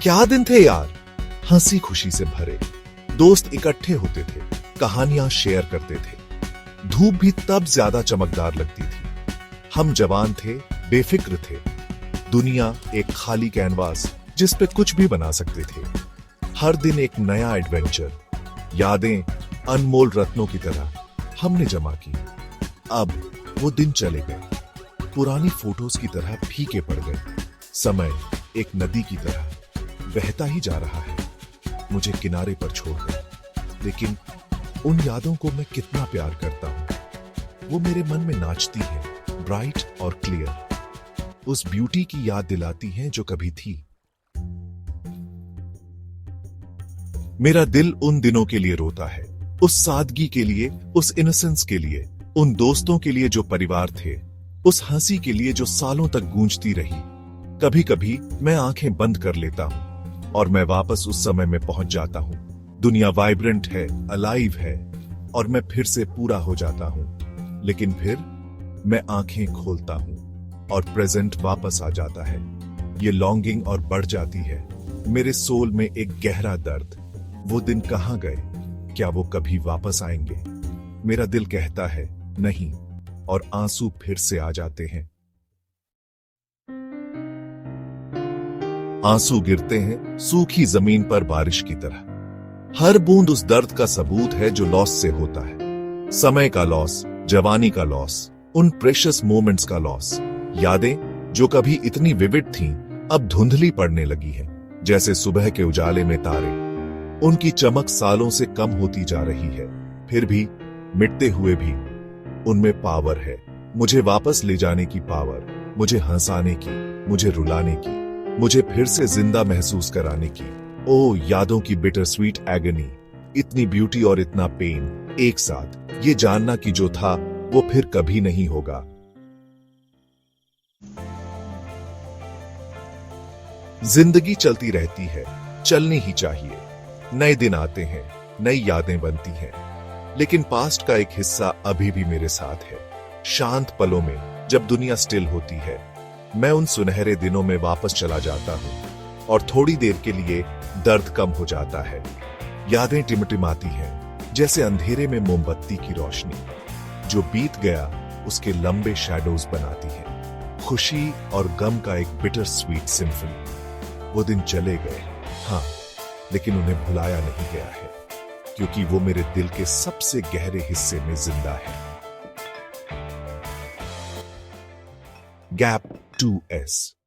क्या दिन थे यार, हंसी खुशी से भरे। दोस्त इकट्ठे होते थे, कहानियां शेयर करते थे। धूप भी तब ज्यादा चमकदार लगती थी। हम जवान थे, बेफिक्र थे। दुनिया एक खाली कैनवास जिस पे कुछ भी बना सकते थे। हर दिन एक नया एडवेंचर, यादें अनमोल रत्नों की तरह हमने जमा की। अब वो दिन चले गए, पुरानी फोटोज की तरह फीके पड़ गए। समय एक नदी की तरह बहता ही जा रहा है, मुझे किनारे पर छोड़कर। लेकिन उन यादों को मैं कितना प्यार करता हूं। वो मेरे मन में नाचती हैं, ब्राइट और क्लियर। उस ब्यूटी की याद दिलाती हैं जो कभी थी। मेरा दिल उन दिनों के लिए रोता है, उस सादगी के लिए, उस इनोसेंस के लिए, उन दोस्तों के लिए जो परिवार थे, उस हंसी के लिए जो सालों तक गूंजती रही। कभी कभी मैं आंखें बंद कर लेता हूं और मैं वापस उस समय में पहुंच जाता हूं। दुनिया वाइब्रेंट है, अलाइव है, और मैं फिर से पूरा हो जाता हूं। लेकिन फिर मैं आंखें खोलता हूं और प्रेजेंट वापस आ जाता है। ये लॉन्गिंग और बढ़ जाती है। मेरे सोल में एक गहरा दर्द। वो दिन कहां गए? क्या वो कभी वापस आएंगे? मेरा दिल कहता है नहीं, और आंसू फिर से आ जाते हैं। आंसू गिरते हैं सूखी जमीन पर बारिश की तरह। हर बूंद उस दर्द का सबूत है जो लॉस से होता है। समय का लॉस, जवानी का लॉस, उन प्रेशियस मोमेंट्स का लॉस। यादें जो कभी इतनी विविड थीं, अब धुंधली पड़ने लगी हैं, जैसे सुबह के उजाले में तारे। उनकी चमक सालों से कम होती जा रही है, फिर भी मिटते हुए भी उनमें पावर है। मुझे वापस ले जाने की पावर, मुझे हंसाने की, मुझे रुलाने की, मुझे फिर से जिंदा महसूस कराने की। ओ यादों की बिटर स्वीट एगनी, इतनी ब्यूटी और इतना पेन एक साथ। ये जानना कि जो था वो फिर कभी नहीं होगा। जिंदगी चलती रहती है, चलनी ही चाहिए। नए दिन आते हैं, नई यादें बनती हैं, लेकिन पास्ट का एक हिस्सा अभी भी मेरे साथ है। शांत पलों में, जब दुनिया स्टिल होती है, मैं उन सुनहरे दिनों में वापस चला जाता हूं, और थोड़ी देर के लिए दर्द कम हो जाता है। यादें टिमटिमाती हैं, जैसे अंधेरे में मोमबत्ती की रोशनी, जो बीत गया उसके लंबे शैडोज बनाती है। खुशी और गम का एक बिटर स्वीट सिम्फनी। वो दिन चले गए, हाँ, लेकिन उन्हें भुलाया नहीं गया है, क्योंकि वो मेरे दिल के सबसे गहरे हिस्से में जिंदा है। Gap 2S